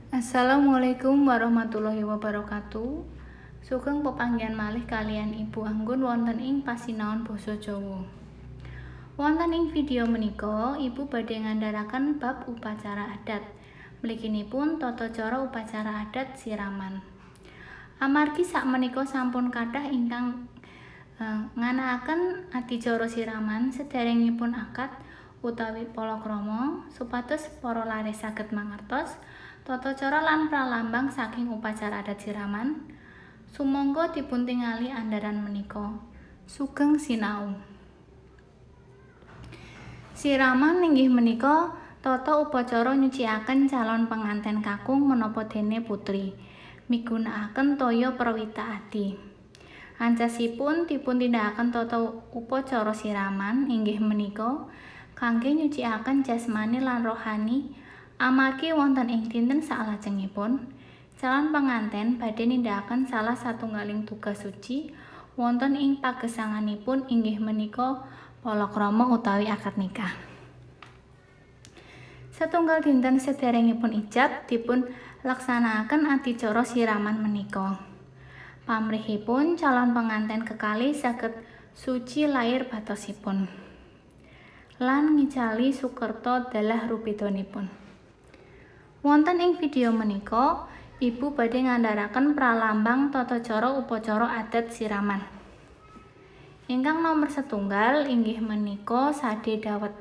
Assalamualaikum warahmatullahi wabarakatuh. Sugeng pepanggihan malih kalian Ibu Anggun wonten ing pasinaon basa Jawa. Wonten ing video menika, Ibu badhe ngandharaken bab upacara adat. Mliginipun tata cara upacara adat siraman. Amargi sakmenika sampun kathah ingkang nganakaken adicara siraman sederengipun akad utawi palakrama supados para lares saged mangertos tata cara lan pralambang saking upacara adat siraman. Sumangga dipuntingali andharan menika. Sugeng sinau. Siraman inggih menika tata upacara nyuciaken calon penganten kakung menapa dene putri migunakaken toya perwita adi. Ancasipun dipuntindakaken tata upacara siraman inggih menika kangge nyuciaken jasmani lan rohani amargi wonten ing dinten salajengipun calon penganten badhe nindakaken salah satunggaling tugas suci wonten ing pagesanganipun inggih menika palakrama utawi akad nikah. Setunggal dinten sederengipun ijab dipun laksanakaken adicara siraman menika. Pamrihipun calon penganten kekalih saged suci lair batosipun lan ngicali sukerta dalah rupidanipun. Wonten ing video menika, Ibu badhe ngandharaken pralambang tata cara upacara adat siraman. Ingkang nomor setunggal inggih menika sade dawet.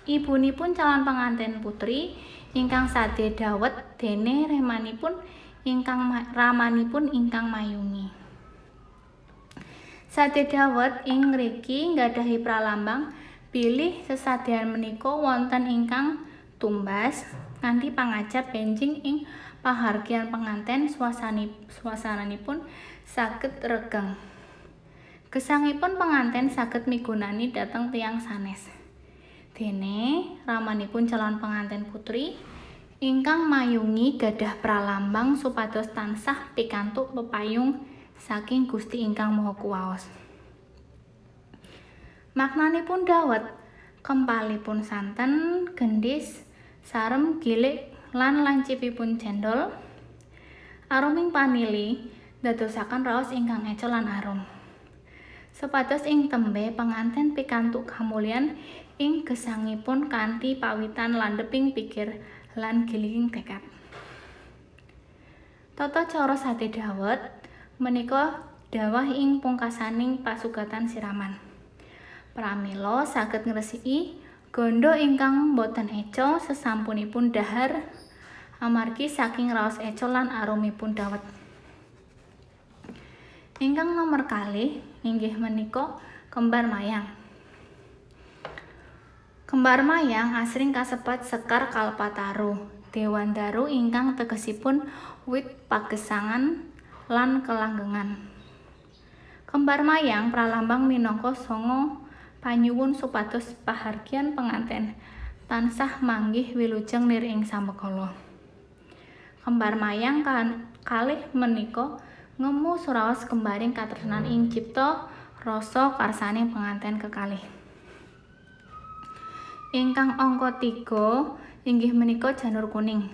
Ibunipun calon penganten putri ingkang sade dawet dene ramanipun ingkang mayungi. Sade dawet ing mriki nggadhahi pralambang bilih sesadean menika wonten ingkang tumbas kanthi pangajap benjing ing pahargyan penganten suasananipun saged regeng. Gesangipun penganten saged migunani dhateng tiyang sanes. Dene ramanipun calon penganten putri ingkang mayungi gadah pralambang supados tansah pikantuk pepayung saking Gusti ingkang Maha Kuwaos. Maknanipun dawet kempalipun santen, gendhis, sarem, gilik lan lancipipun cendol. Aruming panili dadosaken raos ingkang eco lan arum. Supados ing tembe penganten pikantuk kamulyan ing gesangipun kanthi pawitan landheping pikir lan giliing tekad. Tata cara sade dawet menika dawah ing pungkasaning pasugatan siraman. Pramila saged ngresiki gandha ingkang boten eco sesampunipun dhahar amargi saking raos eco lan arumipun dawet. Ingkang nomor kalih inggih menika kembar mayang. Kembar mayang asring kasebat Sekar Kalpataru, Dewandaru ingkang tegesipun wit pagesangan lan kelanggengan. Kembar mayang pralambang minangka sanga panyuwun supados pahargyan penganten tansah manggih wilujeng niring sambekala. Kembar mayang kalih menika ngemu suraos kembaring katresnan ing cipta rasa karsaning penganten kekalih. Ingkang angka 3 inggih menika janur kuning.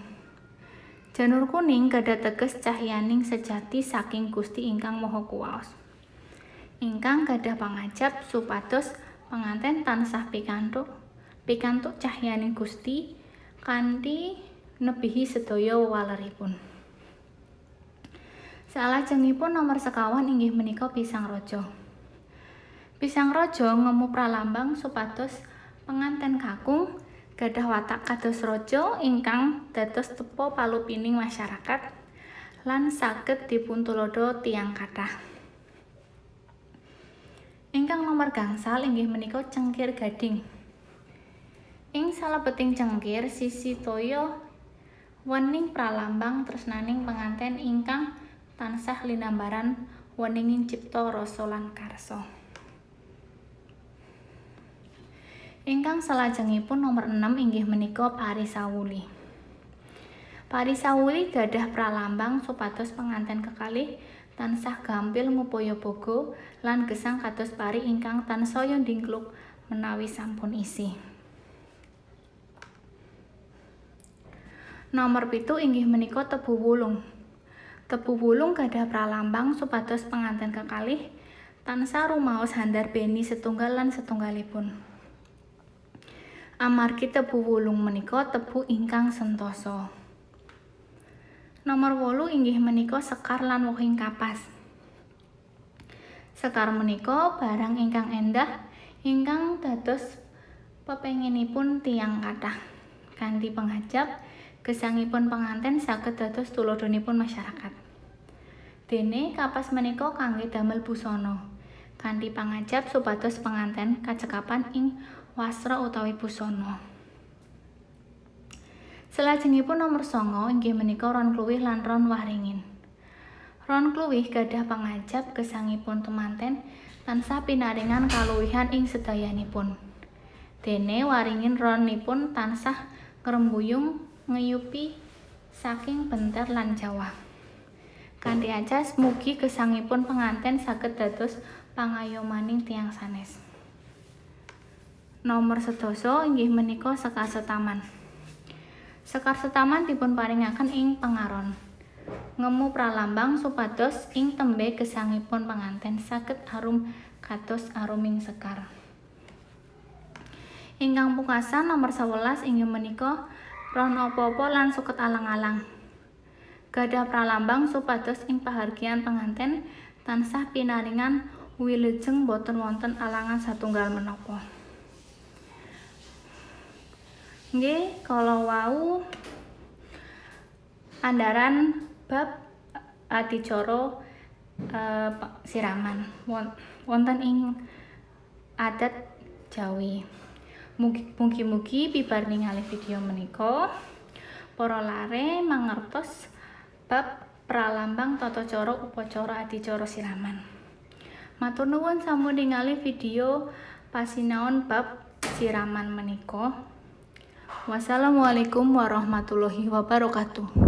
Janur kuning gadhah teges cahyaning sejati saking Gusti ingkang Maha Kuwaos. Ingkang gadhah pangajap supados penganten tansah pikantuk cahyaning Gusti kanthi nebihi sedaya wewaleripun. Salajengipun nomor sekawan inggih menika pisang raja. Pisang raja ngemu pralambang supados penganten kakung gadhah watak kados raja ingkang dados tepa palupining masyarakat lan saged dipuntuladha tiyang kathah. Ingkang nomor gangsal inggih menika cengkir gading. Ing salebeting cengkir sisi toya wening pralambang tresnaning penganten ingkang tansah linambaran weninging cipta rasa lan karsa. Ingkang salajengipun nomor 6 inggih menika parisawuli. Parisawuli gadhah pralambang supados penganten kekalih tansah gampil ngupaya boga lan gesang kados pari ingkang tansaya ndingkluk menawi sampun isih. Nomor 7 inggih menika tebu wulung. Tebu wulung gadah pralambang supados penganten kekalih tansah rumaos handar beni setunggal lan setunggalipun. Amargi tebu wulung menika tebu ingkang sentosa. Nomor 8 inggih menika sekar lan wohing kapas. Sekar menika barang ingkang endah ingkang dados pepenginipun tiyang kathah. Kanthi pangajap gesangipun penganten saged dados tulodhanipun masyarakat. Dene kapas menika kangge damel busana. Kanthi pangajap supados penganten kacekapan ing wastra utawi busana. Salajengipun nomor 9 inggih menika ron kluwih lan ron waringin. Ron kluwih gadah pangajap gesangipun temanten tansah pinaringan kaluwihan ing sedayanipun. Dene waringin ronipun tansah ngrembuyung ngeyupi saking benter lan Jawa. Kanthi ajas mugi gesangipun penganten saged dados pangayomaning tiyang sanes. Nomor 11 inggih menika sekar setaman. Sekar setaman dipun paringaken ing pengaron. Ngemu pralambang supados ing tembe gesangipun penganten saged arum kados aruming sekar. Ingkang pungkasan nomor 11 inggih menika ron apa-apa lan suket alang-alang. Gadah pralambang supados ing pahargyan penganten tansah pinaringan wilujeng boten wonten alangan satunggal menapa. Nggih, kala wau andharan bab adicara siraman wonten ing adat Jawi. Mugi-mugi bibar ningali video menika para lare mangertos bab pralambang tata cara upacara adicara siraman. Matur nuwun sampun ningali video pasinaon bab siraman menika. Wassalamualaikum warahmatullahi wabarakatuh.